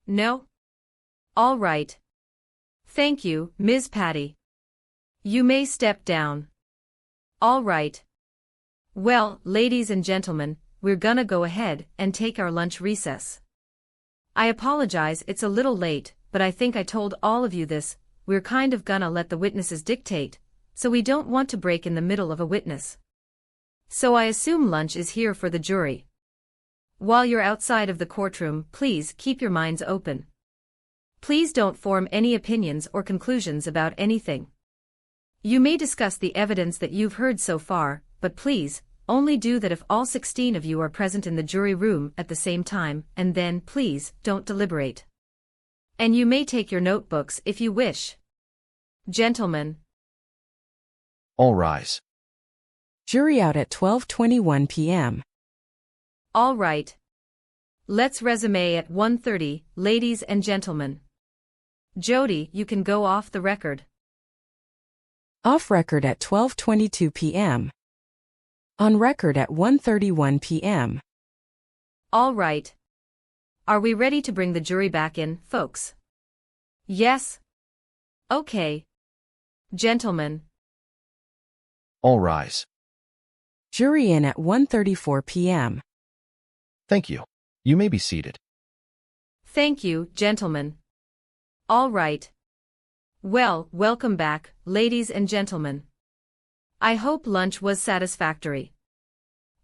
No? All right. Thank you, Ms. Patty. You may step down. All right. Well, ladies and gentlemen, we're gonna go ahead and take our lunch recess. I apologize it's a little late, but I think I told all of you this, we're kind of gonna let the witnesses dictate, so we don't want to break in the middle of a witness. So I assume lunch is here for the jury. While you're outside of the courtroom, please keep your minds open. Please don't form any opinions or conclusions about anything. You may discuss the evidence that you've heard so far, but please, only do that if all 16 of you are present in the jury room at the same time, and then, please, don't deliberate. And you may take your notebooks if you wish. Gentlemen. All rise. Jury out at 12:21 p.m. All right. Let's resume at 1:30, ladies and gentlemen. Jody, you can go off the record. Off record at 12:22 p.m. On record at 1:31 p.m. All right. Are we ready to bring the jury back in, folks? Yes? Okay. Gentlemen. All rise. Jury in at 1:34 p.m. Thank you. You may be seated. Thank you, gentlemen. All right. Well, welcome back, ladies and gentlemen. I hope lunch was satisfactory.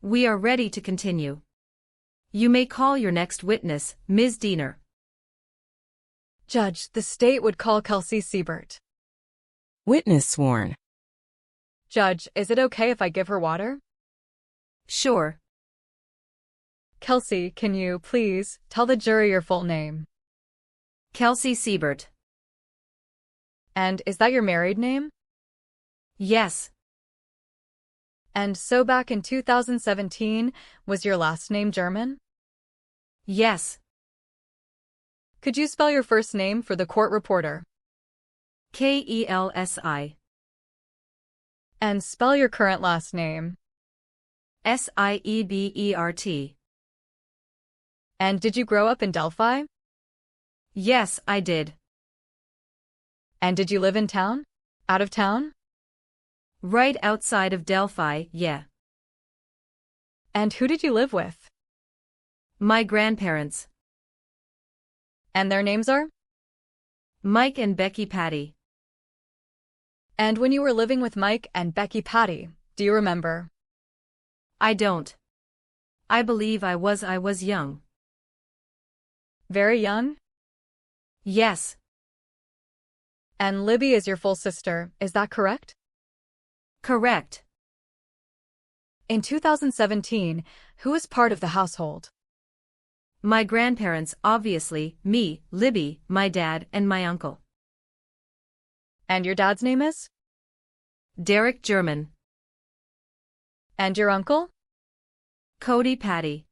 We are ready to continue. You may call your next witness, Ms. Diener. Judge, the state would call Kelsi Siebert. Witness sworn. Judge, is it okay if I give her water? Sure. Kelsi, can you, please, tell the jury your full name? Kelsi Siebert. And is that your married name? Yes. And so back in 2017, was your last name German? Yes. Could you spell your first name for the court reporter? Kelsi. And spell your current last name? Siebert. And did you grow up in Delphi? Yes, I did. And did you live in town? Out of town? Right outside of Delphi, yeah. And who did you live with? My grandparents. And their names are? Mike and Becky Patty. And when you were living with Mike and Becky Patty, do you remember? I don't. I believe I was young. Very young? Yes. And Libby is your full sister, is that correct? Correct. In 2017, who was part of the household? My grandparents, obviously, me, Libby, my dad, and my uncle. And your dad's name is? Derek German. And your uncle? Cody Patty.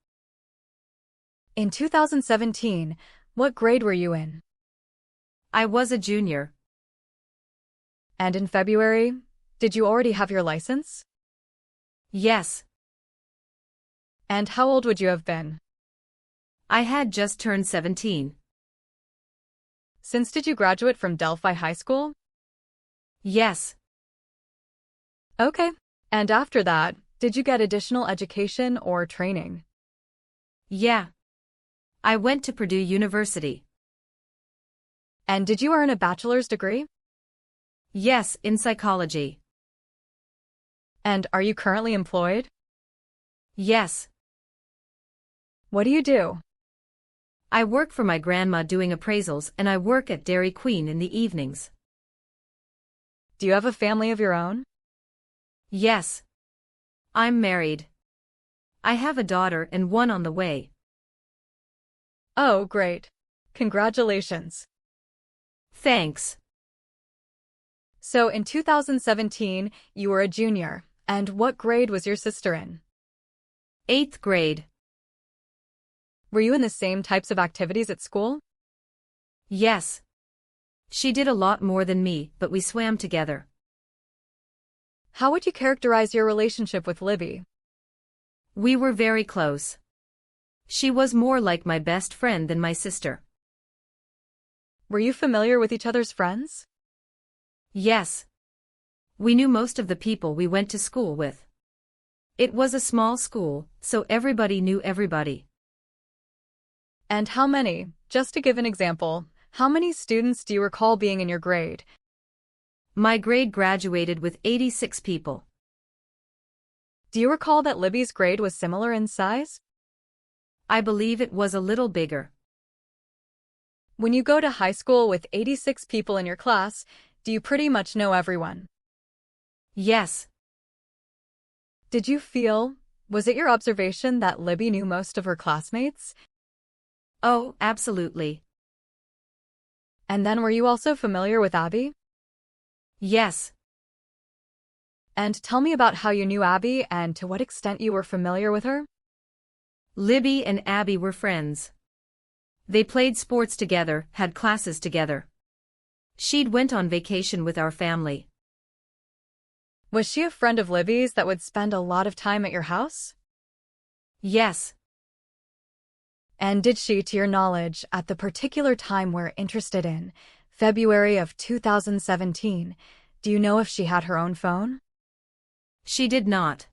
In 2017, what grade were you in? I was a junior. And in February, did you already have your license? Yes. And how old would you have been? I had just turned 17. Since did you graduate from Delphi High School? Yes. Okay. And after that, did you get additional education or training? Yeah. I went to Purdue University. And did you earn a bachelor's degree? Yes, in psychology. And are you currently employed? Yes. What do you do? I work for my grandma doing appraisals and I work at Dairy Queen in the evenings. Do you have a family of your own? Yes. I'm married. I have a daughter and one on the way. Oh, great. Congratulations. Thanks. So in 2017, you were a junior, and what grade was your sister in? 8th grade. Were you in the same types of activities at school? Yes. She did a lot more than me, but we swam together. How would you characterize your relationship with Libby? We were very close. She was more like my best friend than my sister. Were you familiar with each other's friends? Yes. We knew most of the people we went to school with. It was a small school, so everybody knew everybody. And how many? Just to give an example, how many students do you recall being in your grade? My grade graduated with 86 people. Do you recall that Libby's grade was similar in size? I believe it was a little bigger. When you go to high school with 86 people in your class, do you pretty much know everyone? Yes. Did you feel, was it your observation that Libby knew most of her classmates? Oh, absolutely. And then were you also familiar with Abby? Yes. And tell me about how you knew Abby and to what extent you were familiar with her? Libby and Abby were friends. They played sports together, had classes together. She'd went on vacation with our family. Was she a friend of Libby's that would spend a lot of time at your house? Yes. And did she, to your knowledge, at the particular time we're interested in, February of 2017, do you know if she had her own phone? She did not.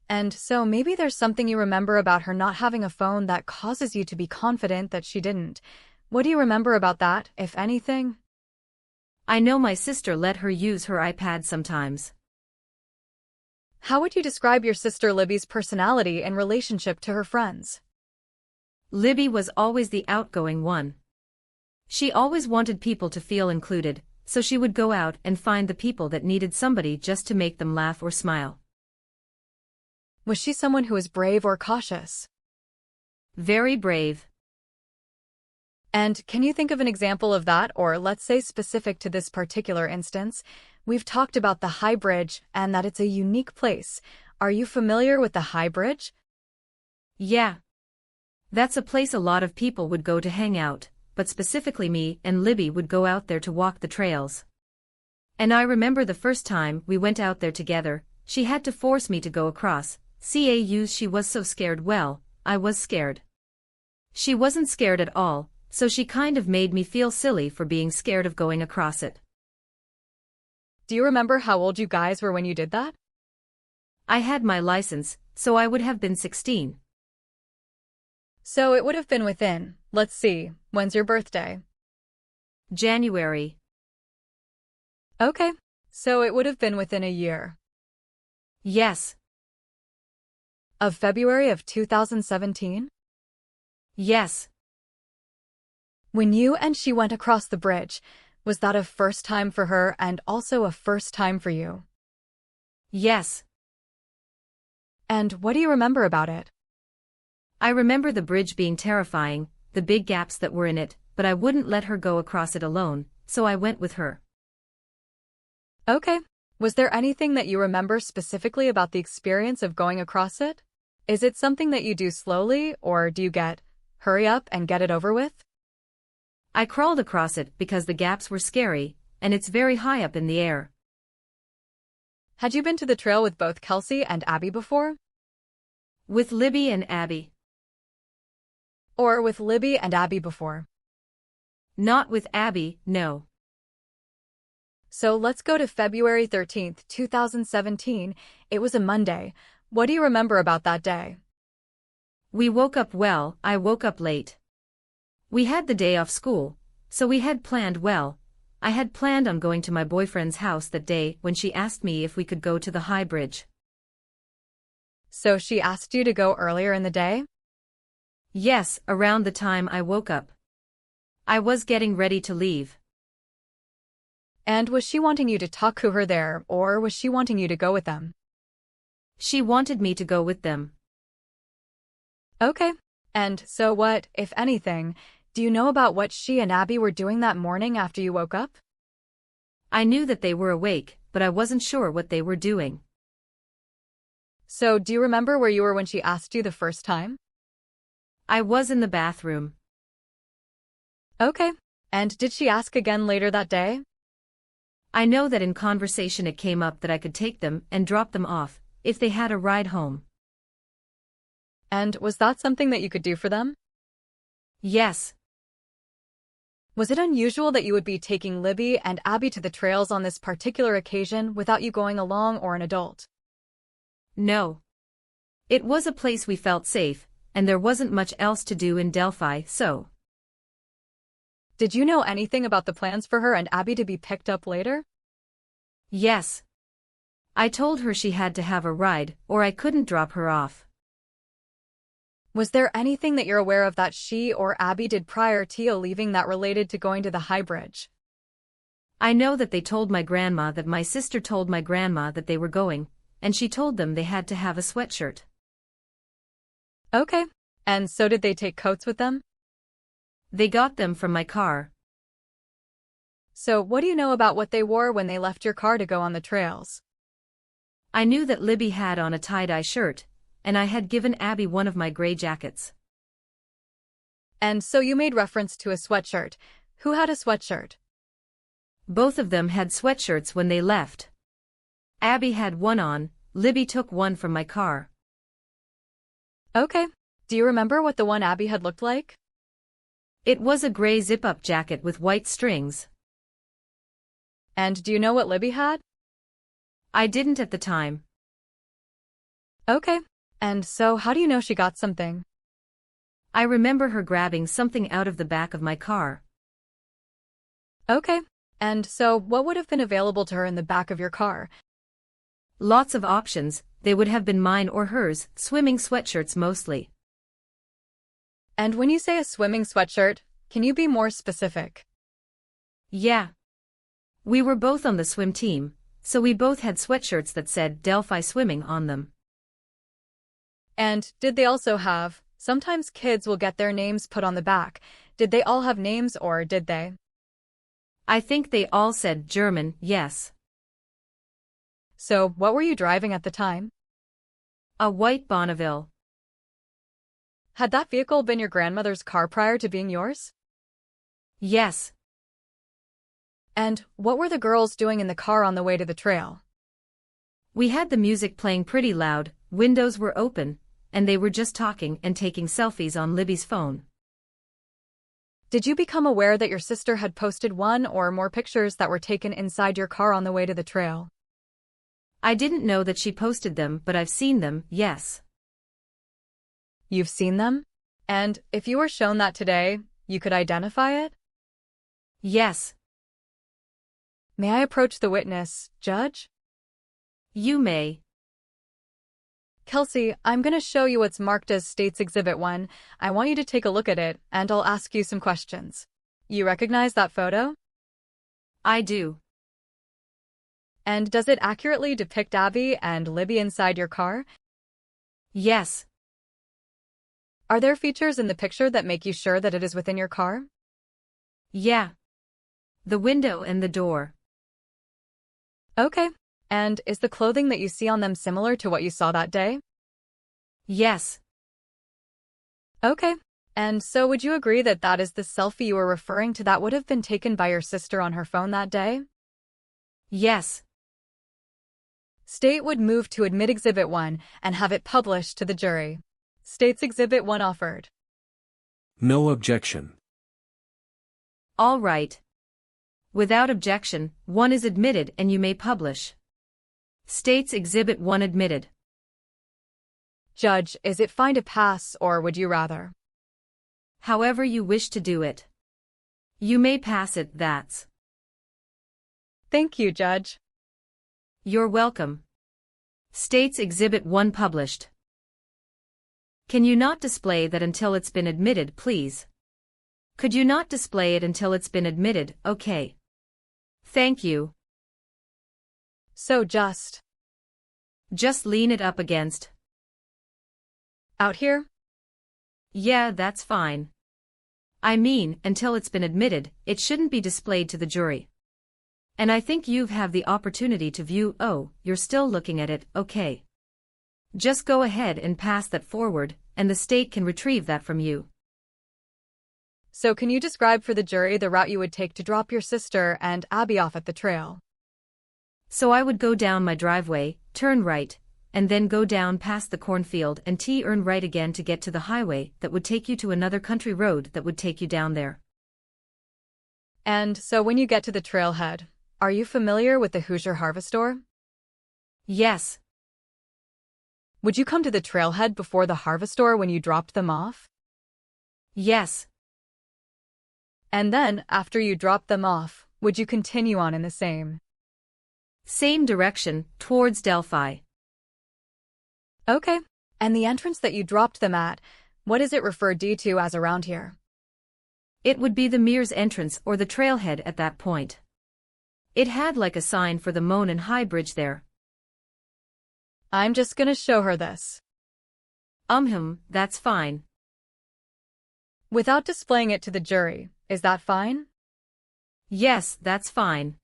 And so maybe there's something you remember about her not having a phone that causes you to be confident that she didn't. What do you remember about that, if anything? I know my sister let her use her iPad sometimes. How would you describe your sister Libby's personality in relationship to her friends? Libby was always the outgoing one. She always wanted people to feel included, so she would go out and find the people that needed somebody just to make them laugh or smile. Was she someone who was brave or cautious? Very brave. And can you think of an example of that, or let's say specific to this particular instance? We've talked about the High Bridge and that it's a unique place. Are you familiar with the High Bridge? Yeah. That's a place a lot of people would go to hang out, but specifically me and Libby would go out there to walk the trails. And I remember the first time we went out there together, she had to force me to go across. She was so scared. Well, I was scared. She wasn't scared at all, so she kind of made me feel silly for being scared of going across it. Do you remember how old you guys were when you did that? I had my license, so I would have been 16. So it would have been within, let's see, when's your birthday? January. Okay, so it would have been within a year. Yes. Of February of 2017? Yes. When you and she went across the bridge, was that a first time for her and also a first time for you? Yes. And what do you remember about it? I remember the bridge being terrifying, the big gaps that were in it, but I wouldn't let her go across it alone, so I went with her. Okay. Was there anything that you remember specifically about the experience of going across it? Is it something that you do slowly, or do you hurry up and get it over with? I crawled across it because the gaps were scary, and it's very high up in the air. Had you been to the trail with both Kelsi and Abby before? With Libby and Abby. Or with Libby and Abby before? Not with Abby, no. So let's go to February 13th, 2017. It was a Monday. What do you remember about that day? We woke up well. I woke up late. We had the day off school, so we had planned well. I had planned on going to my boyfriend's house that day when she asked me if we could go to the High Bridge. So she asked you to go earlier in the day? Yes, around the time I woke up. I was getting ready to leave. And was she wanting you to talk to her there, or was she wanting you to go with them? She wanted me to go with them. Okay. And so what, if anything, do you know about what she and Abby were doing that morning after you woke up? I knew that they were awake, but I wasn't sure what they were doing. So do you remember where you were when she asked you the first time? I was in the bathroom. Okay. And did she ask again later that day? I know that in conversation it came up that I could take them and drop them off, if they had a ride home. And was that something that you could do for them? Yes. Was it unusual that you would be taking Libby and Abby to the trails on this particular occasion without you going along or an adult? No. It was a place we felt safe, and there wasn't much else to do in Delphi, so. Did you know anything about the plans for her and Abby to be picked up later? Yes. I told her she had to have a ride, or I couldn't drop her off. Was there anything that you're aware of that she or Abby did prior to you leaving that related to going to the high bridge? I know that they told my grandma that my sister told my grandma that they were going, and she told them they had to have a sweatshirt. Okay. And so did they take coats with them? They got them from my car. So what do you know about what they wore when they left your car to go on the trails? I knew that Libby had on a tie-dye shirt, and I had given Abby one of my gray jackets. And so you made reference to a sweatshirt. Who had a sweatshirt? Both of them had sweatshirts when they left. Abby had one on, Libby took one from my car. Okay. Do you remember what the one Abby had looked like? It was a gray zip-up jacket with white strings. And do you know what Libby had? I didn't at the time. Okay. And so how do you know she got something? I remember her grabbing something out of the back of my car. Okay. And so what would have been available to her in the back of your car? Lots of options, they would have been mine or hers, swimming sweatshirts mostly. And when you say a swimming sweatshirt, can you be more specific? Yeah. We were both on the swim team, so we both had sweatshirts that said Delphi Swimming on them. And did they also have, sometimes kids will get their names put on the back. Did they all have names or did they? I think they all said German, yes. So what were you driving at the time? A white Bonneville. Had that vehicle been your grandmother's car prior to being yours? Yes. And what were the girls doing in the car on the way to the trail? We had the music playing pretty loud, windows were open, and they were just talking and taking selfies on Libby's phone. Did you become aware that your sister had posted one or more pictures that were taken inside your car on the way to the trail? I didn't know that she posted them, but I've seen them, yes. You've seen them? And if you were shown that today, you could identify it? Yes. May I approach the witness, Judge? You may. Kelsi, I'm going to show you what's marked as State's Exhibit 1. I want you to take a look at it, and I'll ask you some questions. You recognize that photo? I do. And does it accurately depict Abby and Libby inside your car? Yes. Are there features in the picture that make you sure that it is within your car? Yeah. The window and the door. Okay. And is the clothing that you see on them similar to what you saw that day? Yes. Okay. And so would you agree that that is the selfie you were referring to that would have been taken by your sister on her phone that day? Yes. State would move to admit Exhibit 1 and have it published to the jury. State's Exhibit 1 offered. No objection. All right. Without objection, 1 is admitted and you may publish. State's Exhibit 1 admitted. Judge, is it fine to pass or would you rather? However you wish to do it. You may pass it, that's. Thank you, Judge. You're welcome. State's Exhibit 1 published. Can you not display that until it's been admitted, please? Could you not display it until it's been admitted, okay? Thank you. So just lean it up against. out here? Yeah, that's fine. I mean, until it's been admitted, it shouldn't be displayed to the jury. And I think you have the opportunity to view. Oh, you're still looking at it, okay. Just go ahead and pass that forward, and the state can retrieve that from you. So can you describe for the jury the route you would take to drop your sister and Abby off at the trail? So I would go down my driveway, turn right, and then go down past the cornfield and turn right again to get to the highway that would take you to another country road that would take you down there. And so when you get to the trailhead, are you familiar with the Hoosier Harvest Store? Yes. Would you come to the trailhead before the harvest store when you dropped them off? Yes. And then, after you dropped them off, would you continue on in the Same direction, towards Delphi. Okay. And the entrance that you dropped them at, what is it referred to as around here? It would be the Mears entrance or the trailhead at that point. It had like a sign for the Moan and High Bridge there. I'm just gonna show her this. That's fine. Without displaying it to the jury, is that fine? Yes, that's fine.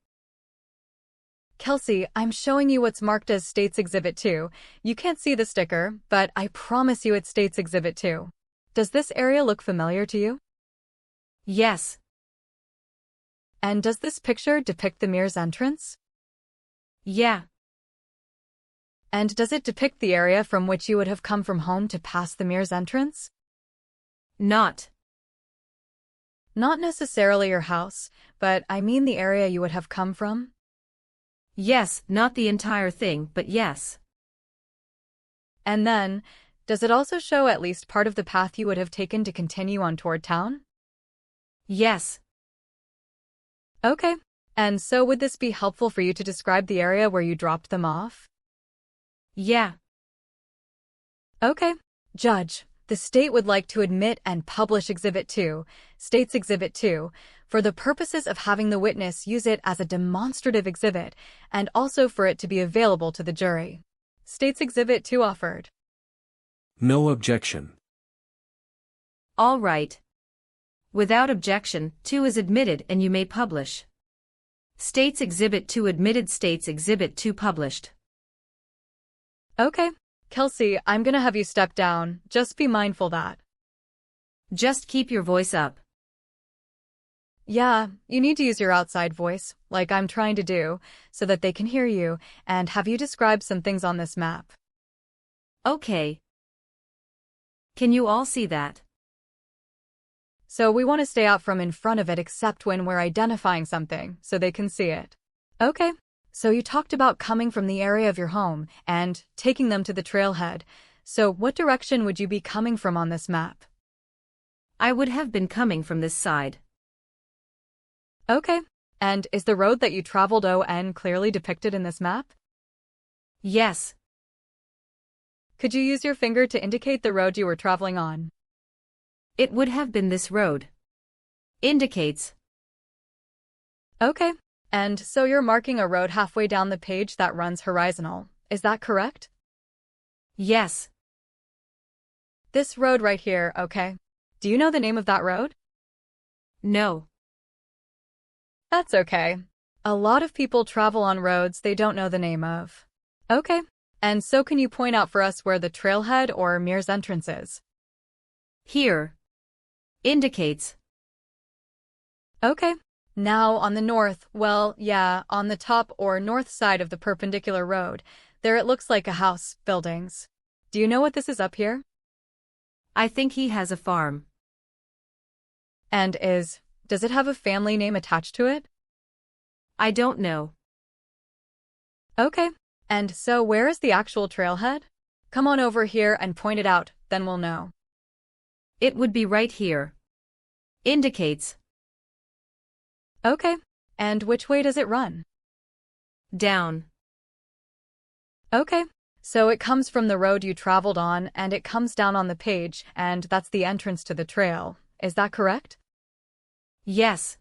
Kelsi, I'm showing you what's marked as States Exhibit 2. You can't see the sticker, but I promise you it's States Exhibit 2. Does this area look familiar to you? Yes. And does this picture depict the Mears entrance? Yeah. And does it depict the area from which you would have come from home to pass the Mears entrance? Not necessarily your house, but I mean the area you would have come from? Yes, not the entire thing, but yes. And then, does it also show at least part of the path you would have taken to continue on toward town? Yes. Okay. And so would this be helpful for you to describe the area where you dropped them off? Yeah. Okay. Judge, the state would like to admit and publish Exhibit 2, States Exhibit 2, for the purposes of having the witness use it as a demonstrative exhibit and also for it to be available to the jury. States Exhibit 2 offered. No objection. All right. Without objection, 2 is admitted and you may publish. States Exhibit 2 admitted, States Exhibit 2 published. Okay. Kelsi, I'm gonna have you step down. Just be mindful that. Just keep your voice up. Yeah, you need to use your outside voice, like I'm trying to do, so that they can hear you, and have you describe some things on this map. Okay. Can you all see that? So we want to stay out from in front of it except when we're identifying something, so they can see it. Okay. So you talked about coming from the area of your home and taking them to the trailhead. So what direction would you be coming from on this map? I would have been coming from this side. Okay. And is the road that you traveled on clearly depicted in this map? Yes. Could you use your finger to indicate the road you were traveling on? It would have been this road. Indicates. Okay. And so you're marking a road halfway down the page that runs horizontal. Is that correct? Yes. This road right here, okay. Do you know the name of that road? No. That's okay. A lot of people travel on roads they don't know the name of. Okay. And so can you point out for us where the trailhead or Mears entrance is? Here. Indicates. Okay. Now on the north, well, yeah, on the top or north side of the perpendicular road, there it looks like a house, buildings. Do you know what this is up here? I think he has a farm. And does it have a family name attached to it? I don't know. Okay. And so where is the actual trailhead? Come on over here and point it out, then we'll know. It would be right here. Indicates. Okay. And which way does it run? Down. Okay. So it comes from the road you traveled on and it comes down on the page and that's the entrance to the trail. Is that correct? Yes.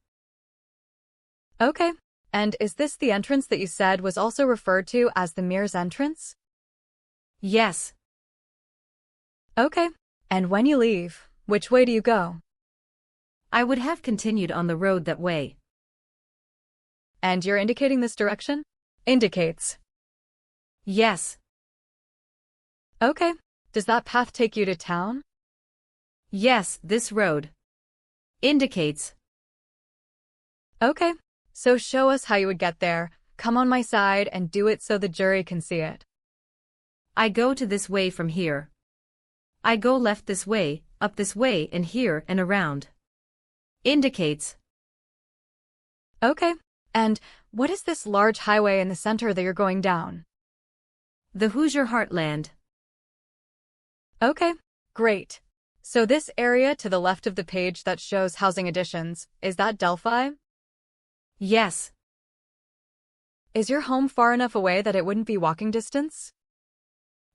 Okay. And is this the entrance that you said was also referred to as the Mears entrance? Yes. Okay. And when you leave, which way do you go? I would have continued on the road that way. And you're indicating this direction? Indicates. Yes. Okay. Does that path take you to town? Yes, this road. Indicates. Okay. So show us how you would get there. Come on my side and do it so the jury can see it. I go to this way from here. I go left this way, up this way and here and around. Indicates. Okay. And what is this large highway in the center that you're going down? The Hoosier Heartland. Okay, great. So this area to the left of the page that shows housing additions, is that Delphi? Yes. Is your home far enough away that it wouldn't be walking distance?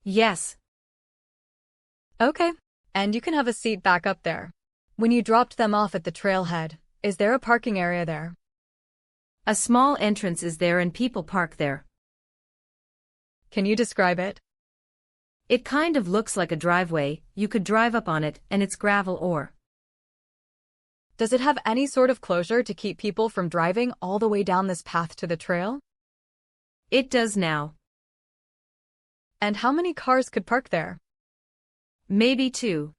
Yes. Okay. And you can have a seat back up there. When you dropped them off at the trailhead, is there a parking area there? A small entrance is there and people park there. Can you describe it? It kind of looks like a driveway, you could drive up on it, and it's gravel or. Does it have any sort of closure to keep people from driving all the way down this path to the trail? It does now. And how many cars could park there? Maybe 2.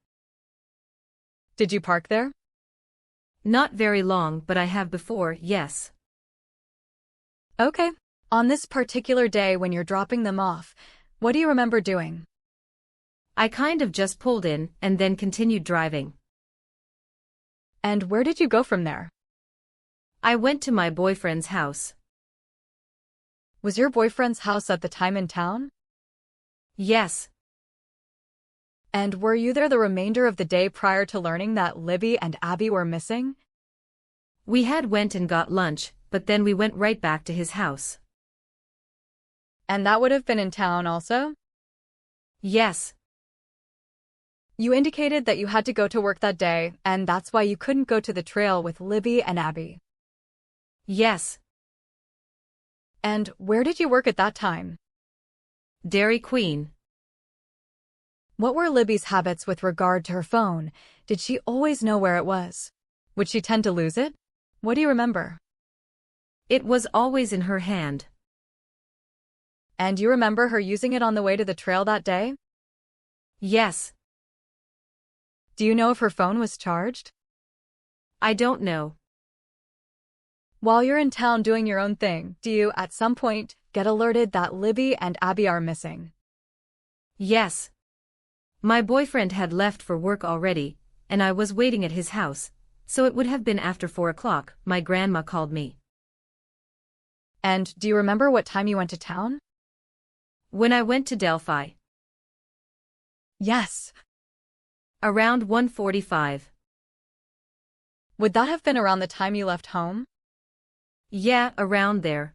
Did you park there? Not very long, but I have before, yes. Okay. On this particular day when you're dropping them off, what do you remember doing? I kind of just pulled in, and then continued driving. And where did you go from there? I went to my boyfriend's house. Was your boyfriend's house at the time in town? Yes. And were you there the remainder of the day prior to learning that Libby and Abby were missing? We had went and got lunch, but then we went right back to his house. And that would have been in town also? Yes. You indicated that you had to go to work that day, and that's why you couldn't go to the trail with Libby and Abby. Yes. And where did you work at that time? Dairy Queen. What were Libby's habits with regard to her phone? Did she always know where it was? Would she tend to lose it? What do you remember? It was always in her hand. And you remember her using it on the way to the trail that day? Yes. Do you know if her phone was charged? I don't know. While you're in town doing your own thing, do you, at some point, get alerted that Libby and Abby are missing? Yes. My boyfriend had left for work already, and I was waiting at his house, so it would have been after 4 o'clock. My grandma called me. And do you remember what time you went to town? When I went to Delphi. Yes. Around 1:45. Would that have been around the time you left home? Yeah, around there.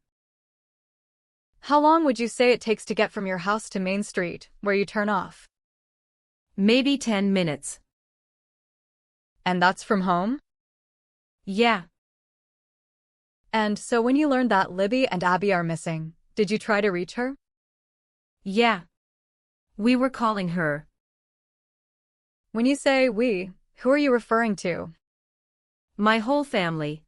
How long would you say it takes to get from your house to Main Street, where you turn off? Maybe 10 minutes. And that's from home? Yeah. And so when you learned that Libby and Abby are missing, did you try to reach her? Yeah. We were calling her. When you say we, who are you referring to? My whole family.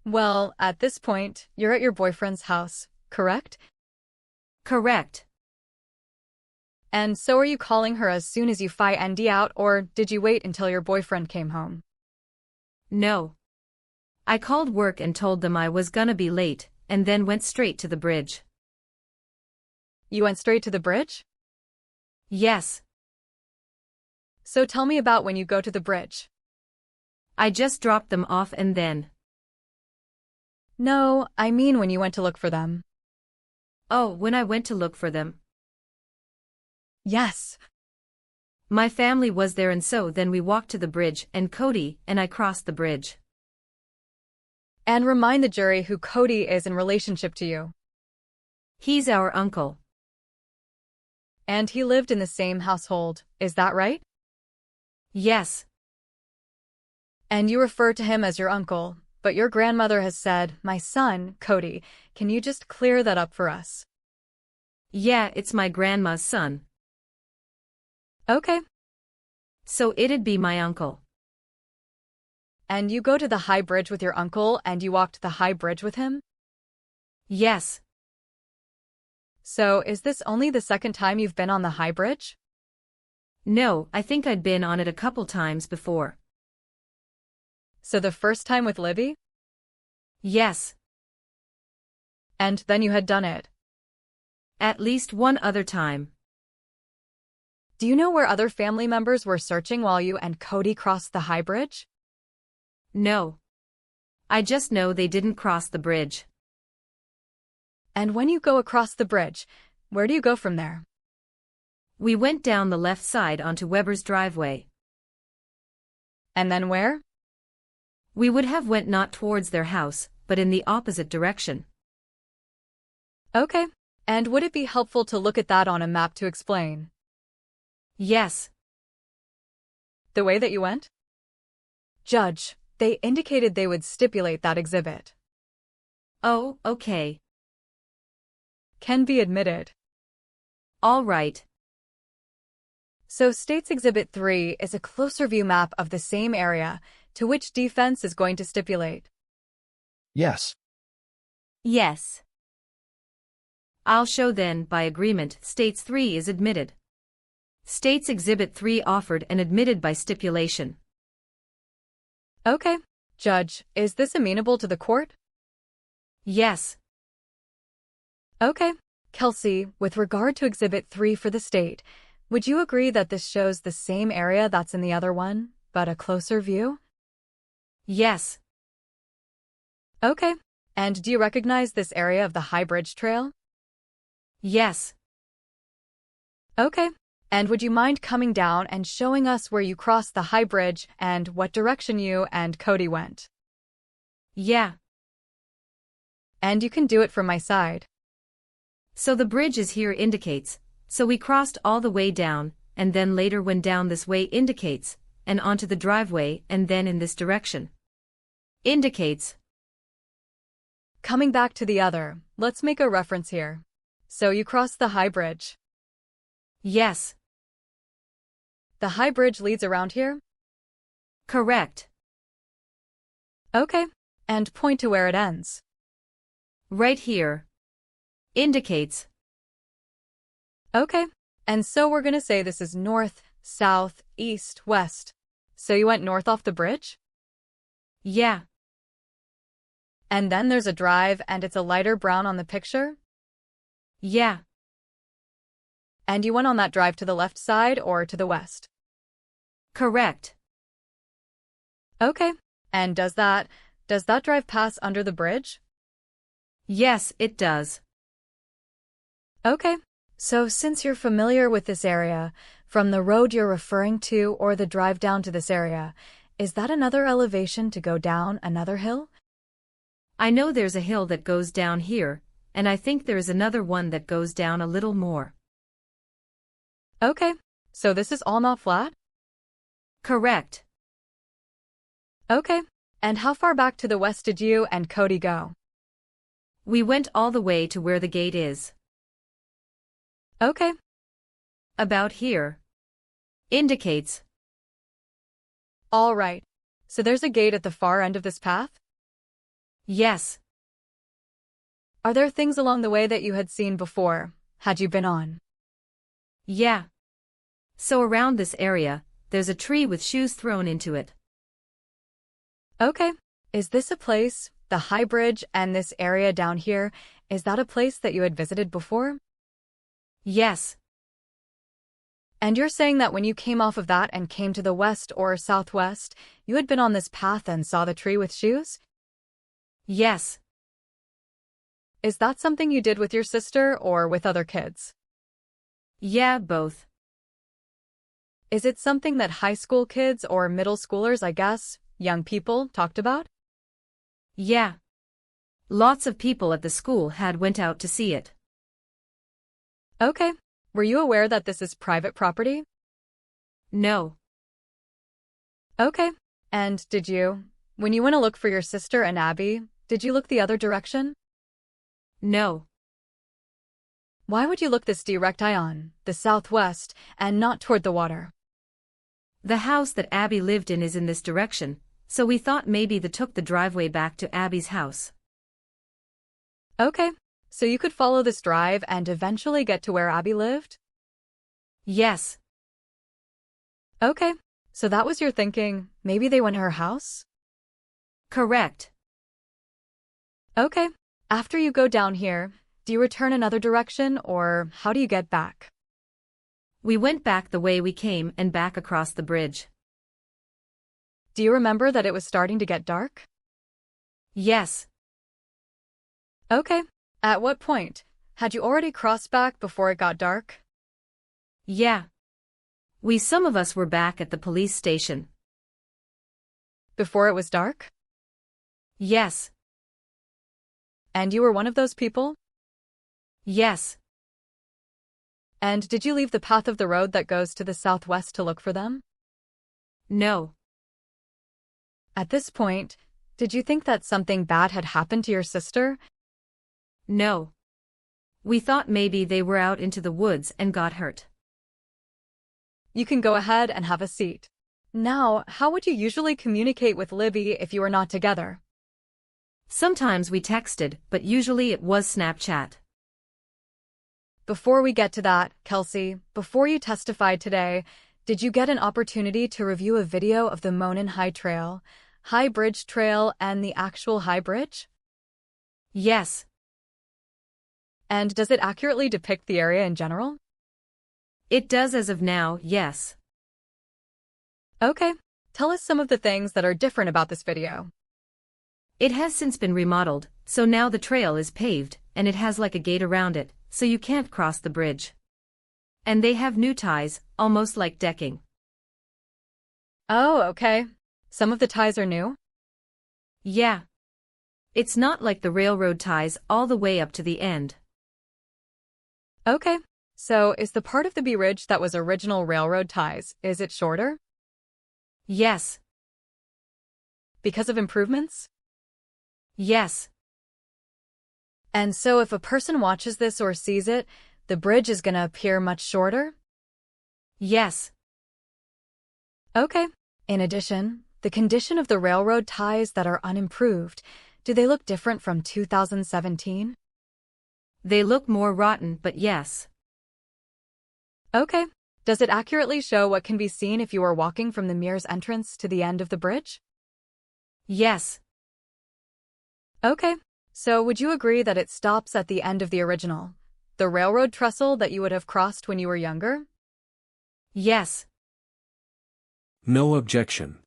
Well, at this point, you're at your boyfriend's house, correct? Correct. And so are you calling her as soon as you find out, or did you wait until your boyfriend came home? No. I called work and told them I was gonna be late, and then went straight to the bridge. You went straight to the bridge? Yes. So tell me about when you go to the bridge. I just dropped them off and then. No, I mean when you went to look for them. Oh, when I went to look for them. Yes. My family was there and so then we walked to the bridge and Cody and I crossed the bridge. And remind the jury who Cody is in relationship to you. He's our uncle. And he lived in the same household, is that right? Yes. And you refer to him as your uncle, but your grandmother has said, my son, Cody, can you just clear that up for us? Yeah, it's my grandma's son. Okay. So it'd be my uncle. And you go to the high bridge with your uncle and you walked the high bridge with him? Yes. So is this only the second time you've been on the high bridge? No, I think I'd been on it a couple times before. So the first time with Libby? Yes. And then you had done it? At least one other time. Do you know where other family members were searching while you and Cody crossed the high bridge? No. I just know they didn't cross the bridge. And when you go across the bridge, where do you go from there? We went down the left side onto Weber's driveway. And then where? We would have went not towards their house, but in the opposite direction. Okay. And would it be helpful to look at that on a map to explain? Yes. The way that you went? Judge, they indicated they would stipulate that exhibit. Oh, okay. Can be admitted. All right. So State's Exhibit 3 is a closer view map of the same area to which defense is going to stipulate. Yes. Yes. I'll show then, by agreement, States 3 is admitted. States Exhibit 3 offered and admitted by stipulation. Okay. Judge, is this amenable to the court? Yes. Okay. Kelsi, with regard to Exhibit 3 for the state, would you agree that this shows the same area that's in the other one, but a closer view? Yes. Okay. And do you recognize this area of the High Bridge Trail? Yes. Okay. And would you mind coming down and showing us where you crossed the High Bridge and what direction you and Cody went? Yeah. And you can do it from my side. So the bridge is here indicates, so we crossed all the way down, and then later went down this way indicates, and onto the driveway and then in this direction. Indicates. Coming back to the other, let's make a reference here. So you crossed the High Bridge. Yes. The High Bridge leads around here? Correct. Okay. And point to where it ends. Right here. Indicates. Okay. And so we're going to say this is north, south, east, west. So you went north off the bridge? Yeah. And then there's a drive and it's a lighter brown on the picture? Yeah. And you went on that drive to the left side or to the west? Correct. Okay. And does that drive pass under the bridge? Yes, it does. Okay. So since you're familiar with this area, from the road you're referring to or the drive down to this area, is that another elevation to go down another hill? I know there's a hill that goes down here, and I think there is another one that goes down a little more. Okay. So this is all not flat? Correct. Okay. And how far back to the west did you and Cody go? We went all the way to where the gate is. Okay. About here. Indicates. All right. So there's a gate at the far end of this path? Yes. Are there things along the way that you had seen before, had you been on? Yeah. So around this area, there's a tree with shoes thrown into it. Okay. Is this a place, the High Bridge and this area down here, is that a place that you had visited before? Yes. And you're saying that when you came off of that and came to the west or southwest, you had been on this path and saw the tree with shoes? Yes. Is that something you did with your sister or with other kids? Yeah, both. Is it something that high school kids or middle schoolers, I guess, young people, talked about? Yeah. Lots of people at the school had went out to see it. Okay. Were you aware that this is private property? No. Okay. And did you, when you went to look for your sister and Abby, did you look the other direction? No. Why would you look this direct eye on, the southwest, and not toward the water? The house that Abby lived in is in this direction, so we thought maybe they took the driveway back to Abby's house. Okay. So you could follow this drive and eventually get to where Abby lived? Yes. Okay. So that was your thinking, maybe they went to her house? Correct. Okay. After you go down here, do you return another direction or how do you get back? We went back the way we came and back across the bridge. Do you remember that it was starting to get dark? Yes. Okay. At what point? Had you already crossed back before it got dark? Yeah. Some of us were back at the police station. Before it was dark? Yes. And you were one of those people? Yes. And did you leave the path of the road that goes to the southwest to look for them? No. At this point, did you think that something bad had happened to your sister? No. We thought maybe they were out into the woods and got hurt. You can go ahead and have a seat. Now, how would you usually communicate with Libby if you were not together? Sometimes we texted, but usually it was Snapchat. Before we get to that, Kelsi, before you testified today, did you get an opportunity to review a video of the Monon High Trail, High Bridge Trail, and the actual High Bridge? Yes. And does it accurately depict the area in general? It does as of now, yes. Okay. Tell us some of the things that are different about this video. It has since been remodeled, so now the trail is paved, and it has like a gate around it, so you can't cross the bridge. And they have new ties, almost like decking. Oh, okay. Some of the ties are new? Yeah. It's not like the railroad ties all the way up to the end. Okay. So, is the part of the B Ridge that was original railroad ties, is it shorter? Yes. Because of improvements? Yes. And so if a person watches this or sees it, the bridge is gonna appear much shorter? Yes. Okay. In addition, the condition of the railroad ties that are unimproved, do they look different from 2017? They look more rotten, but yes. Okay. Does it accurately show what can be seen if you are walking from the Mears entrance to the end of the bridge? Yes. Okay. So would you agree that it stops at the end of the original, the railroad trestle that you would have crossed when you were younger? Yes. No objection.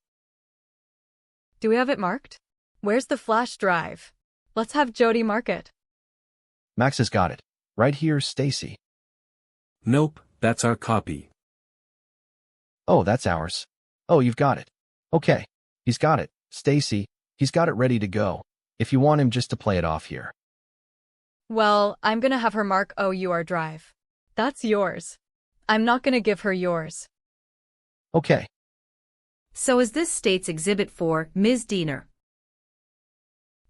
Do we have it marked? Where's the flash drive? Let's have Jody mark it. Max has got it. Right here, Stacy. Nope, that's our copy. Oh, that's ours. Oh, you've got it. Okay. He's got it, Stacy. He's got it ready to go. If you want him just to play it off here. Well, I'm gonna have her mark OUR drive. That's yours. I'm not gonna give her yours. Okay. So is this State's Exhibit 4, Ms. Diener?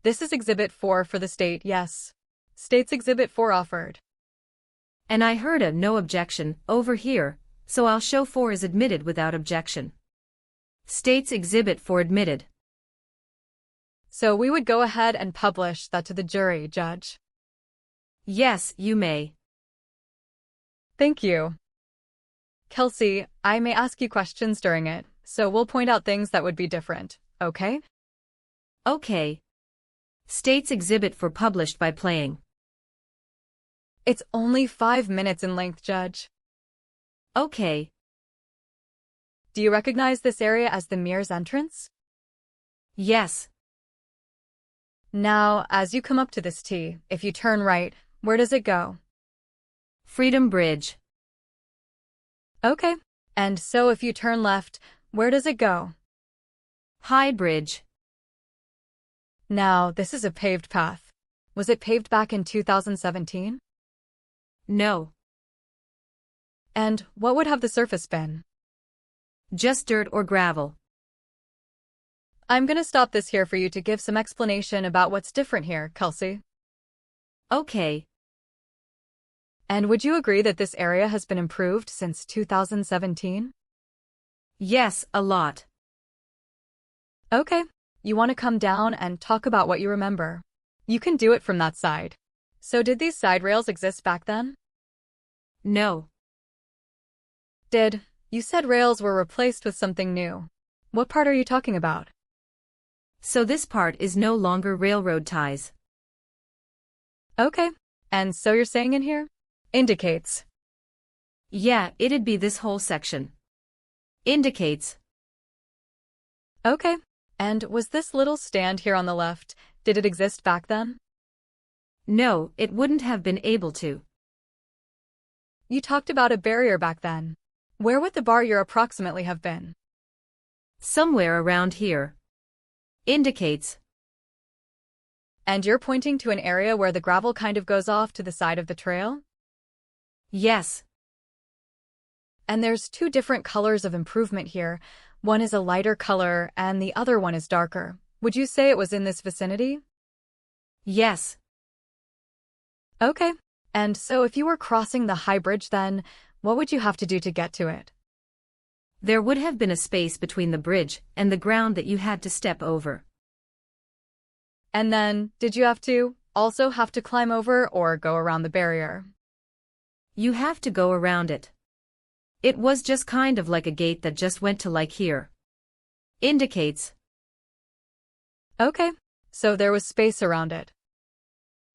This is Exhibit 4 for the state, yes. State's Exhibit 4 offered. And I heard a no objection over here, so I'll show 4 is admitted without objection. State's Exhibit 4 admitted. So we would go ahead and publish that to the jury, Judge. Yes, you may. Thank you. Kelsi, I may ask you questions during it, so we'll point out things that would be different, okay? Okay. State's Exhibit 4 published by playing. It's only 5 minutes in length, Judge. Okay. Do you recognize this area as the Mears entrance? Yes. Now, as you come up to this T, if you turn right, where does it go? Freedom Bridge. Okay. And so if you turn left, where does it go? High Bridge. Now, this is a paved path. Was it paved back in 2017? No. And what would have the surface been? Just dirt or gravel. I'm gonna stop this here for you to give some explanation about what's different here, Kelsi. Okay. And would you agree that this area has been improved since 2017? Yes, a lot. Okay. You want to come down and talk about what you remember. You can do it from that side. So did these side rails exist back then? No. You said rails were replaced with something new. What part are you talking about? So this part is no longer railroad ties. Okay. And so you're saying in here? Indicates. Yeah, it'd be this whole section. Indicates. Okay. And was this little stand here on the left, Did it exist back then? No, it wouldn't have been able to. You talked about a barrier back then. Where would the barrier approximately have been? Somewhere around here. Indicates. And you're pointing to an area where the gravel kind of goes off to the side of the trail? Yes. And there's two different colors of improvement here. One is a lighter color and the other one is darker. Would you say it was in this vicinity? Yes. Okay. And so if you were crossing the high bridge then, what would you have to do to get to it? There would have been a space between the bridge and the ground that you had to step over. And then, did you also have to climb over or go around the barrier? You have to go around it. It was just kind of like a gate that just went to like here. Indicates. Okay. So there was space around it.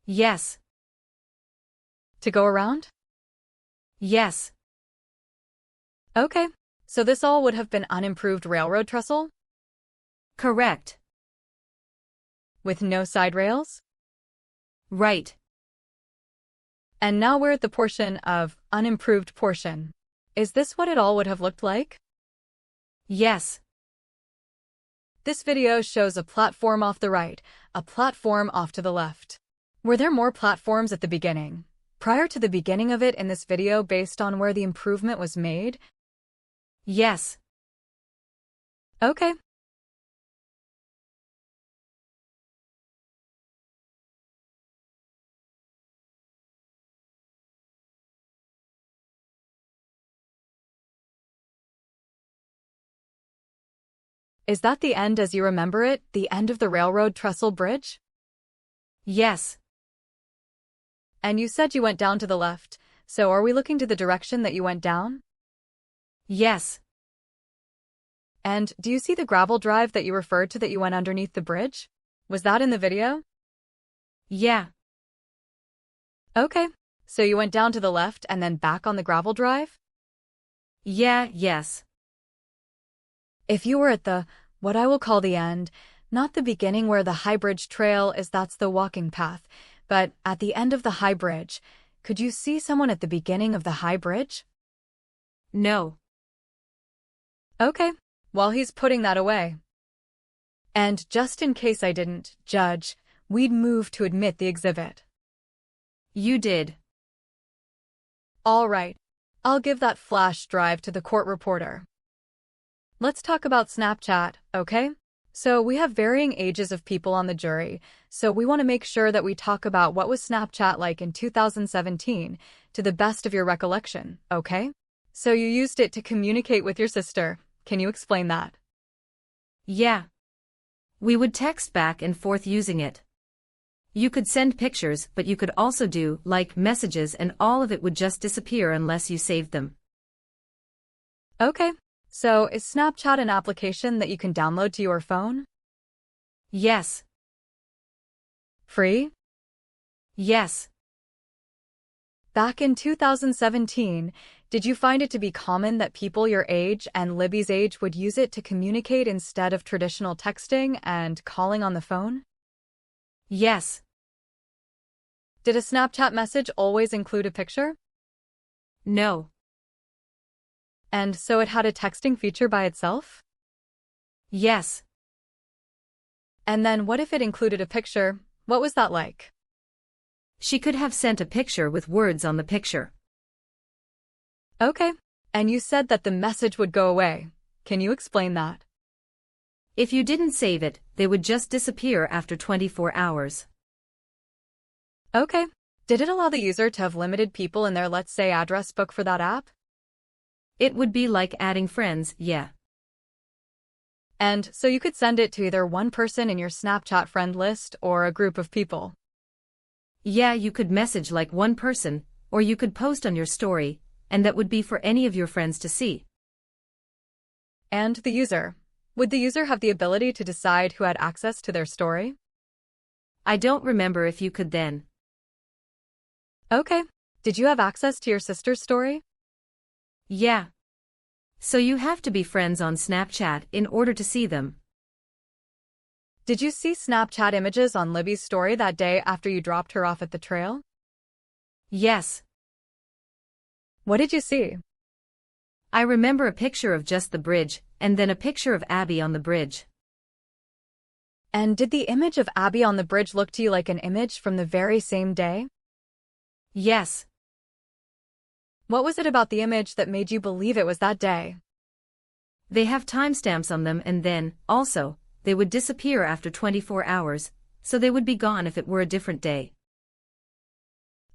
Yes. To go around? Yes. Okay. So this all would have been unimproved railroad trestle? Correct. With no side rails? Right. And now we're at the portion of unimproved portion. Is this what it all would have looked like? Yes. This video shows a platform off the right, a platform off to the left. Were there more platforms at the beginning? Prior to the beginning of it in this video based on where the improvement was made? Yes. Okay. Is that the end as you remember it, the end of the railroad trestle bridge? Yes. And you said you went down to the left, so are we looking to the direction that you went down? Yes. And do you see the gravel drive that you referred to that you went underneath the bridge? Was that in the video? Yeah. Okay. So you went down to the left and then back on the gravel drive? Yeah, yes. If you were at what I will call the end, not the beginning where the high bridge trail is, that's the walking path, but at the end of the high bridge, could you see someone at the beginning of the high bridge? No. Okay. While he's putting that away. And just in case I didn't judge, we'd move to admit the exhibit. You did. All right. I'll give that flash drive to the court reporter. Let's talk about Snapchat, okay? So we have varying ages of people on the jury, so we want to make sure that we talk about what was Snapchat like in 2017, to the best of your recollection, okay? So you used it to communicate with your sister. Can you explain that? Yeah. We would text back and forth using it. You could send pictures, but you could also do, like, messages, and all of it would just disappear unless you saved them. Okay. So is Snapchat an application that you can download to your phone? Yes. Free? Yes. Back in 2017, did you find it to be common that people your age and Libby's age would use it to communicate instead of traditional texting and calling on the phone? Yes. Did a Snapchat message always include a picture? No. And so it had a texting feature by itself? Yes. And then what if it included a picture? What was that like? She could have sent a picture with words on the picture. Okay. And you said that the message would go away. Can you explain that? If you didn't save it, they would just disappear after 24 hours. Okay. Did it allow the user to have limited people in their, let's say, address book for that app? It would be like adding friends, yeah. And so you could send it to either one person in your Snapchat friend list or a group of people. Yeah, you could message like one person, or you could post on your story, and that would be for any of your friends to see. And the user. Would the user have the ability to decide who had access to their story? I don't remember if you could then. Okay. Did you have access to your sister's story? Yeah. So you have to be friends on Snapchat in order to see them. Did you see Snapchat images on Libby's story that day after you dropped her off at the trail? Yes. What did you see? I remember a picture of just the bridge, and then a picture of Abby on the bridge. And did the image of Abby on the bridge look to you like an image from the very same day? Yes. What was it about the image that made you believe it was that day? They have timestamps on them, and then, also, they would disappear after 24 hours, so they would be gone if it were a different day.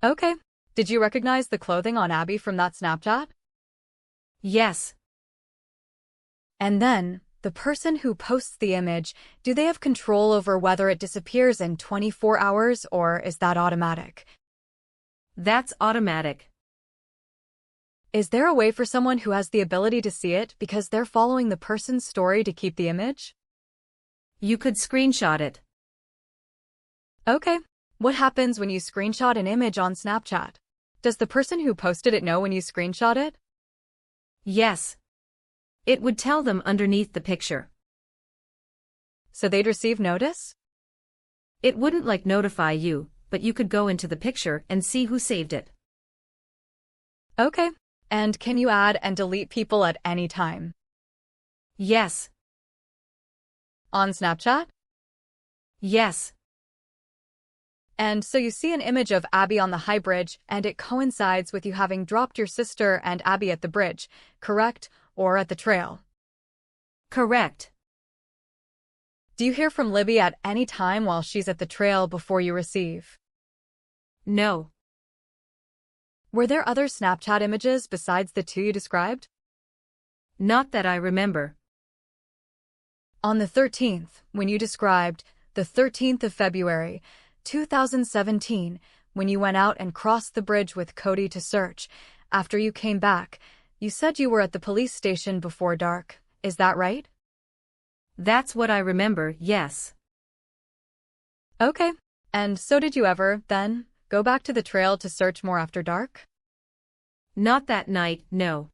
Okay. Did you recognize the clothing on Abby from that Snapchat? Yes. And then, the person who posts the image, do they have control over whether it disappears in 24 hours, or is that automatic? That's automatic. Is there a way for someone who has the ability to see it because they're following the person's story to keep the image? You could screenshot it. Okay. What happens when you screenshot an image on Snapchat? Does the person who posted it know when you screenshot it? Yes. It would tell them underneath the picture. So they'd receive notice? It wouldn't notify you, but you could go into the picture and see who saved it. Okay. And can you add and delete people at any time? Yes. On Snapchat? Yes. And so you see an image of Abby on the high bridge, and it coincides with you having dropped your sister and Abby at the bridge, correct? Or at the trail? Correct. Do you hear from Libby at any time while she's at the trail before you receive? No. Were there other Snapchat images besides the two you described? Not that I remember. On the 13th, when you described the 13th of February, 2017, when you went out and crossed the bridge with Cody to search, after you came back, you said you were at the police station before dark. Is that right? That's what I remember, yes. Okay. And so did you ever, then, go back to the trail to search more after dark? Not that night, no.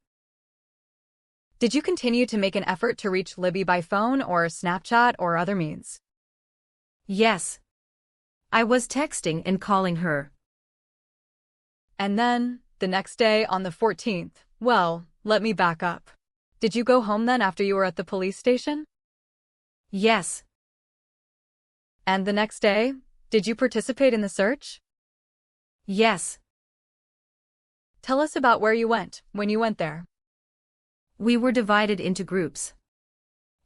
Did you continue to make an effort to reach Libby by phone or Snapchat or other means? Yes. I was texting and calling her. And then, the next day on the 14th, well, let me back up. Did you go home then after you were at the police station? Yes. And the next day, did you participate in the search? Yes. Tell us about where you went, when you went there. We were divided into groups.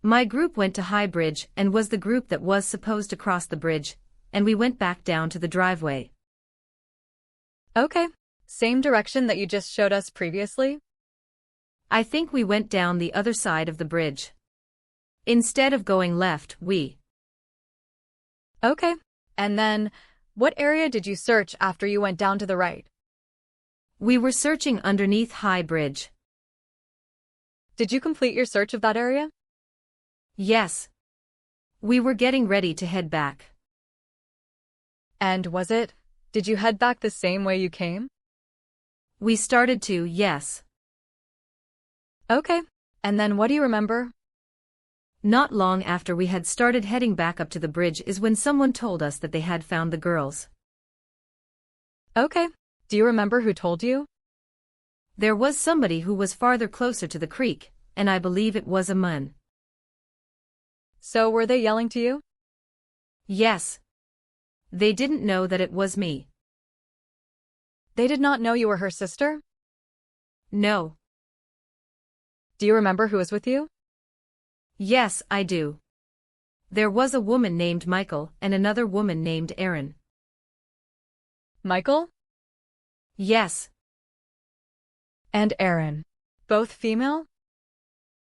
My group went to High Bridge and was the group that was supposed to cross the bridge, and we went back down to the driveway. Okay. Same direction that you just showed us previously? I think we went down the other side of the bridge. Instead of going left, we... Okay. And then, what area did you search after you went down to the right? We were searching underneath High Bridge. Did you complete your search of that area? Yes. We were getting ready to head back. And was it? Did you head back the same way you came? We started to, yes. Okay. And then what do you remember? Not long after we had started heading back up to the bridge is when someone told us that they had found the girls. Okay. Do you remember who told you? There was somebody who was farther closer to the creek, and I believe it was a man. So were they yelling to you? Yes. They didn't know that it was me. They did not know you were her sister? No. Do you remember who was with you? Yes, I do. There was a woman named Michael and another woman named Erin. Michael? Yes. And Erin. Both female?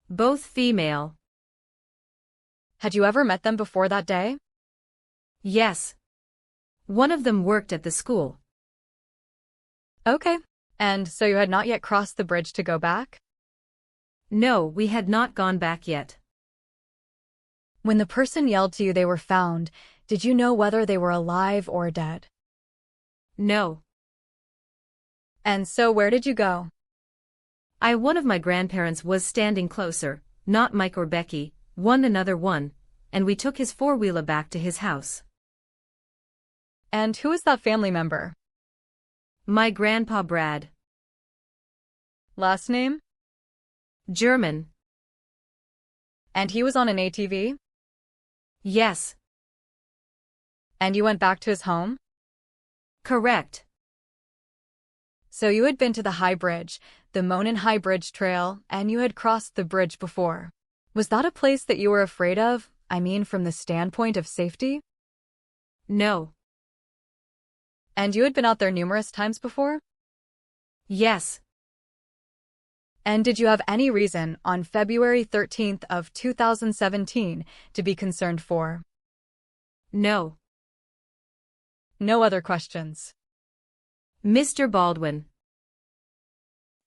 Both female. Had you ever met them before that day? Yes. One of them worked at the school. Okay. And so you had not yet crossed the bridge to go back? No, we had not gone back yet. When the person yelled to you they were found, did you know whether they were alive or dead? No. And so where did you go? One of my grandparents was standing closer, not Mike or Becky, another one, and we took his four-wheeler back to his house. And who is that family member? My grandpa Brad. Last name? German. And he was on an ATV? Yes. And you went back to his home? Correct. So you had been to the High Bridge, the Monon High Bridge Trail, and you had crossed the bridge before. Was that a place that you were afraid of? I mean, from the standpoint of safety? No. And you had been out there numerous times before? Yes. And did you have any reason on February 13th of 2017 to be concerned for? No. No other questions. Mr. Baldwin.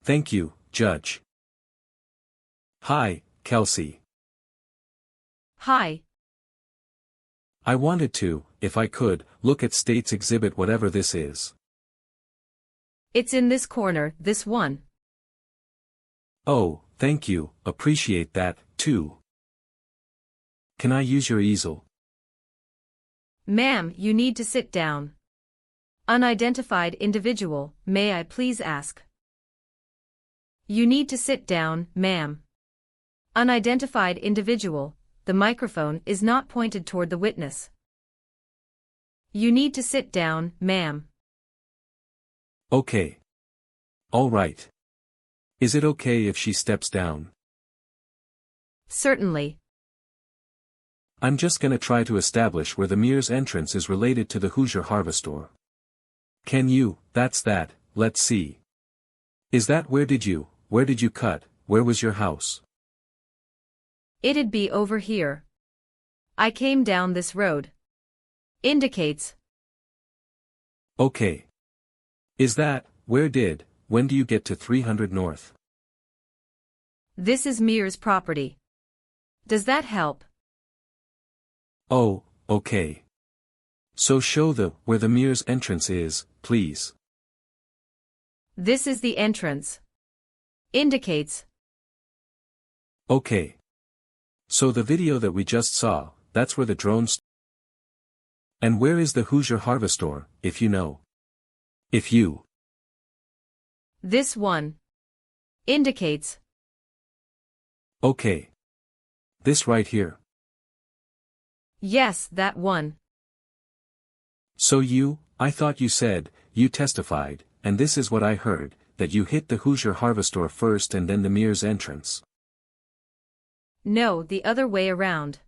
Thank you, Judge. Hi, Kelsi. Hi. I wanted to, if I could, look at State's exhibit whatever this is. It's in this corner, this one. Oh, thank you, appreciate that, too. Can I use your easel? Ma'am, you need to sit down. Unidentified individual, may I please ask? You need to sit down, ma'am. Unidentified individual, the microphone is not pointed toward the witness. You need to sit down, ma'am. Okay. All right. Is it okay if she steps down? Certainly. I'm just gonna try to establish where the Mears entrance is related to the Hoosier Harvestor. Can you, that's that, let's see. Is that where did you cut, where was your house? It'd be over here. I came down this road. Indicates. Okay. Is that, when do you get to 300 North? This is Mears' property. Does that help? Oh, okay. So show where the Mears entrance is, please. This is the entrance. Indicates. Okay. So the video that we just saw, that's where the drones. And where is the Hoosier Harvestor, if you know? If you. This one. Indicates. Okay. This right here. Yes, that one. So I thought you said, you testified, and this is what I heard, that you hit the Hoosier Harvestor first and then the Mears entrance. No, the other way around.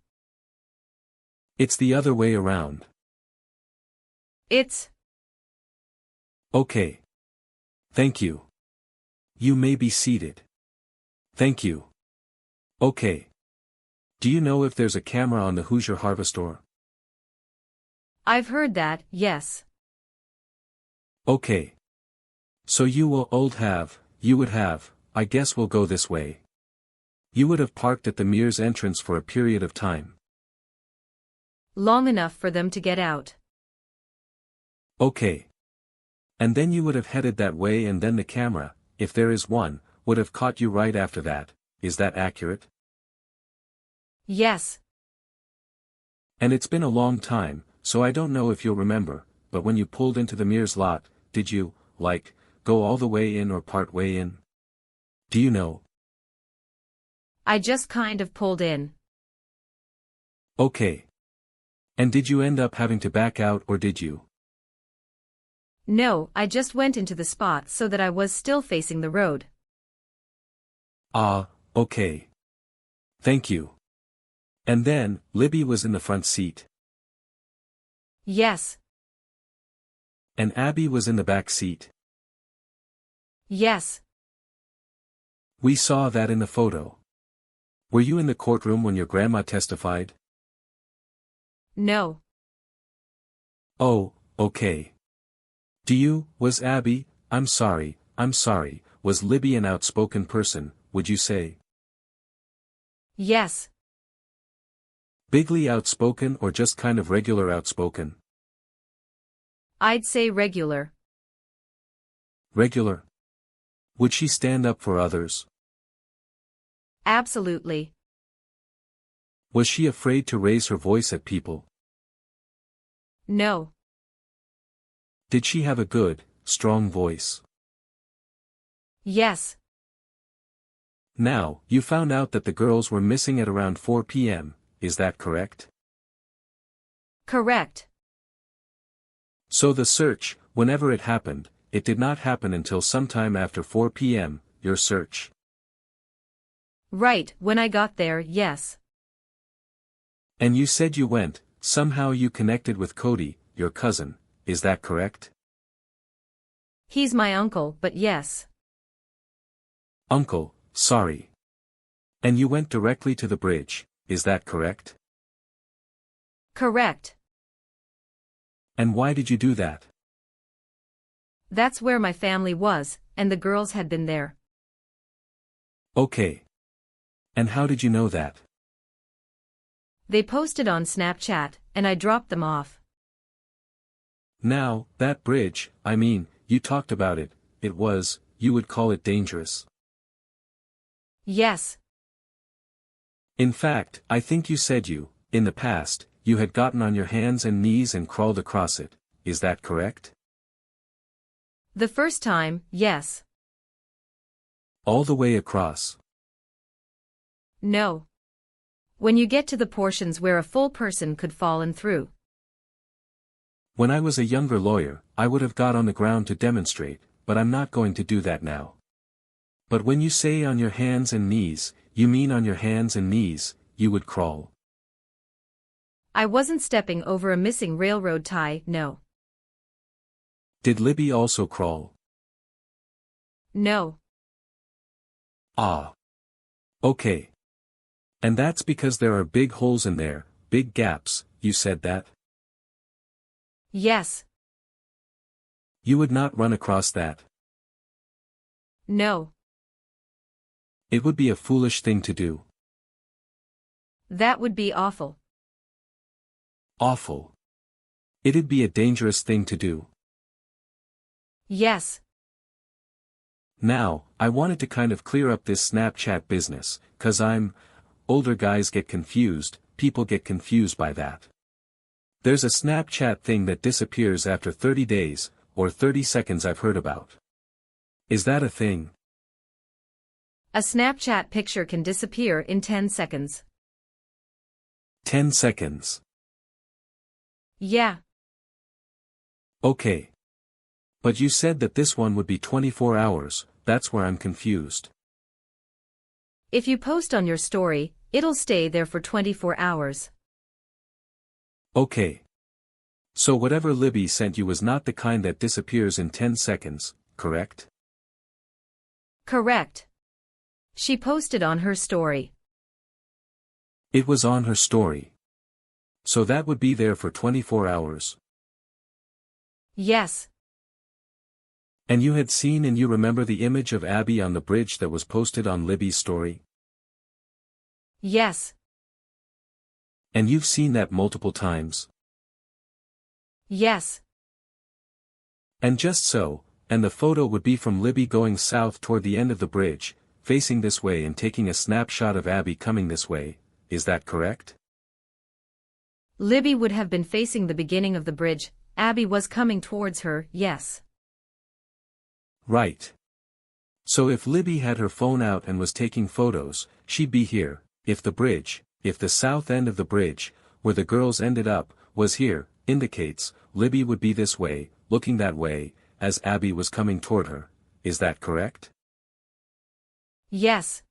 It's the other way around. It's. Okay. Thank you. You may be seated. Thank you. Okay. Do you know if there's a camera on the Hoosier Harvestor? I've heard that, yes. Okay. So you would have, I guess we'll go this way. You would have parked at the Mears entrance for a period of time. Long enough for them to get out. Okay. And then you would have headed that way and then the camera, if there is one, would have caught you right after that. Is that accurate? Yes. And it's been a long time, so I don't know if you'll remember, but when you pulled into the Mears lot, did you, go all the way in or part way in? Do you know? I just kind of pulled in. Okay. And did you end up having to back out or did you? No, I just went into the spot so that I was still facing the road. Ah, okay. Thank you. And then, Libby was in the front seat. Yes. And Abby was in the back seat. Yes. We saw that in the photo. Were you in the courtroom when your grandma testified? No. Oh, okay. Was Abby, I'm sorry, was Libby an outspoken person, would you say? Yes. Bigly outspoken or just kind of regular outspoken? I'd say regular. Regular? Would she stand up for others? Absolutely. Was she afraid to raise her voice at people? No. Did she have a good, strong voice? Yes. Now, you found out that the girls were missing at around 4 p.m., is that correct? Correct. So the search, whenever it happened, it did not happen until sometime after 4 p.m., your search. Right, when I got there, yes. And you said you went, somehow you connected with Cody, your cousin, is that correct? He's my uncle, but yes. Uncle, sorry. And you went directly to the bridge, is that correct? Correct. And why did you do that? That's where my family was, and the girls had been there. Okay. And how did you know that? They posted on Snapchat, and I dropped them off. Now, that bridge, I mean, you talked about it, you would call it dangerous. Yes. In fact, I think you said in the past, you had gotten on your hands and knees and crawled across it, is that correct? The first time, yes. All the way across. No. When you get to the portions where a full person could fall in through. When I was a younger lawyer, I would have got on the ground to demonstrate, but I'm not going to do that now. But when you say on your hands and knees, you mean on your hands and knees, you would crawl. I wasn't stepping over a missing railroad tie, no. Did Libby also crawl? No. Ah. Okay. And that's because there are big holes in there, big gaps, you said that? Yes. You would not run across that. No. It would be a foolish thing to do. That would be awful. Awful. It'd be a dangerous thing to do. Yes. Now, I wanted to kind of clear up this Snapchat business, 'cause older guys get confused, people get confused by that. There's a Snapchat thing that disappears after 30 days, or 30 seconds I've heard about. Is that a thing? A Snapchat picture can disappear in 10 seconds. 10 seconds. Yeah. Okay. But you said that this one would be 24 hours, that's where I'm confused. If you post on your story, it'll stay there for 24 hours. Okay. So whatever Libby sent you was not the kind that disappears in 10 seconds, correct? Correct. She posted on her story. It was on her story. So that would be there for 24 hours. Yes. And you had seen and you remember the image of Abby on the bridge that was posted on Libby's story? Yes. And you've seen that multiple times? Yes. And just so, and the photo would be from Libby going south toward the end of the bridge, facing this way and taking a snapshot of Abby coming this way, is that correct? Libby would have been facing the beginning of the bridge, Abby was coming towards her, yes. Right. So if Libby had her phone out and was taking photos, she'd be here, if the south end of the bridge, where the girls ended up, was here, indicates, Libby would be this way, looking that way, as Abby was coming toward her, is that correct? Yes.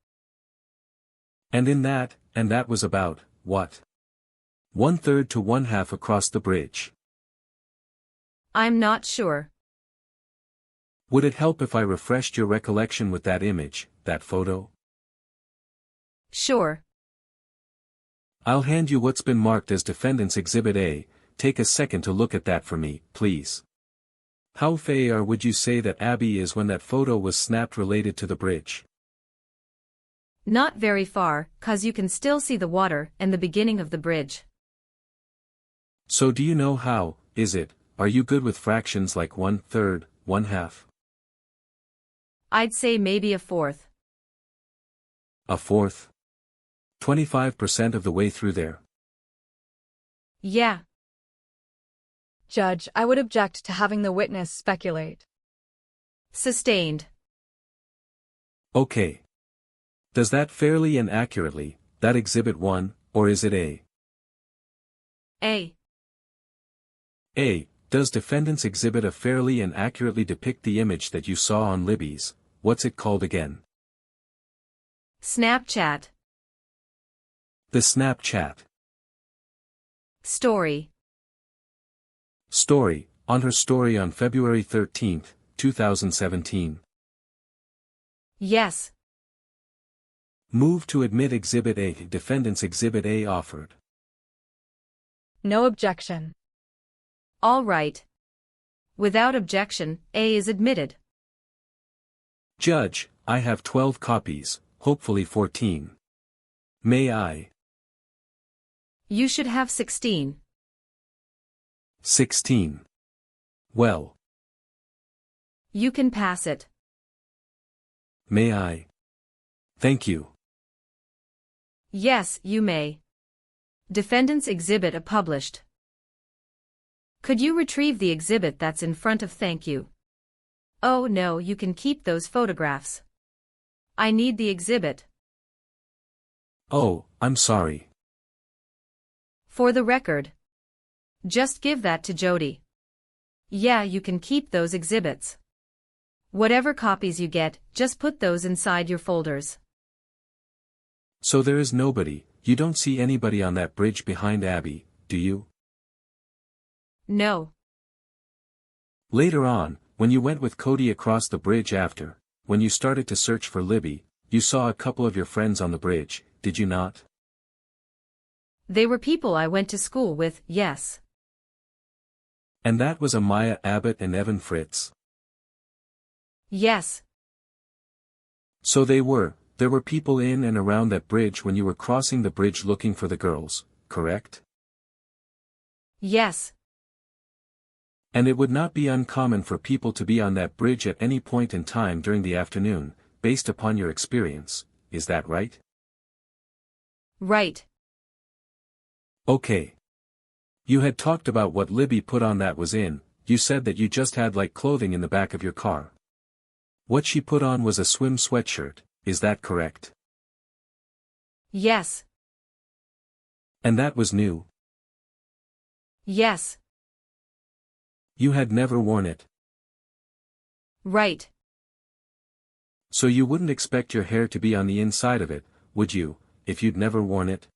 And that was about, what? 1/3 to 1/2 across the bridge. I'm not sure. Would it help if I refreshed your recollection with that image, that photo? Sure. I'll hand you what's been marked as Defendant's Exhibit A, take a second to look at that for me, please. How far would you say that Abby is when that photo was snapped related to the bridge? Not very far, 'cause you can still see the water and the beginning of the bridge. So do you know how, are you good with fractions like 1/3, 1/2? I'd say maybe a fourth. A fourth? 25% of the way through there. Yeah. Judge, I would object to having the witness speculate. Sustained. Okay. Does that fairly and accurately, that Exhibit 1, or is it A? A. A. Does defendant's exhibit A fairly and accurately depict the image that you saw on Libby's, what's it called again? Snapchat. The Snapchat. Story. Story, on her story on February 13, 2017. Yes. Move to admit Exhibit A. Defendant's Exhibit A offered. No objection. All right. Without objection, A is admitted. Judge, I have 12 copies, hopefully 14. May I? You should have 16. 16. Well. You can pass it. May I? Thank you. Yes, you may. Defendant's Exhibit A published. Could you retrieve the exhibit that's in front of thank you? Oh no, you can keep those photographs. I need the exhibit. Oh, I'm sorry. For the record. Just give that to Jody. Yeah, you can keep those exhibits. Whatever copies you get, just put those inside your folders. So there is nobody, you don't see anybody on that bridge behind Abby, do you? No. Later on, when you went with Cody across the bridge after, when you started to search for Libby, you saw a couple of your friends on the bridge, did you not? They were people I went to school with, yes. And that was Amaya Abbott and Evan Fritz. Yes. So there were people in and around that bridge when you were crossing the bridge looking for the girls, correct? Yes. And it would not be uncommon for people to be on that bridge at any point in time during the afternoon, based upon your experience, is that right? Right. Okay. You had talked about what Libby put on that was in, you said that you just had like clothing in the back of your car. What she put on was a swim sweatshirt, is that correct? Yes. And that was new? Yes. You had never worn it. Right. So you wouldn't expect your hair to be on the inside of it, would you, if you'd never worn it?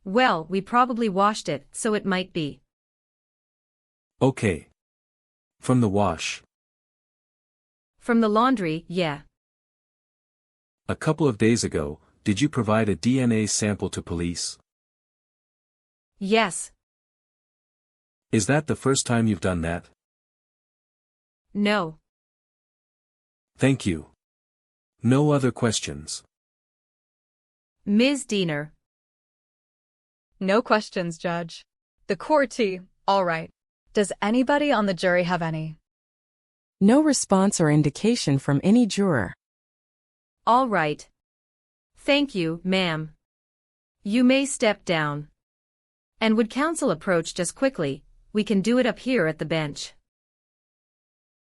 Well, we probably washed it, so it might be. Okay. From the wash. From the laundry, yeah. A couple of days ago, did you provide a DNA sample to police? Yes. Is that the first time you've done that? No. Thank you. No other questions. Ms. Diener. No questions, Judge. The court, all right. Does anybody on the jury have any? No response or indication from any juror. All right. Thank you, ma'am. You may step down. And would counsel approach just quickly, we can do it up here at the bench.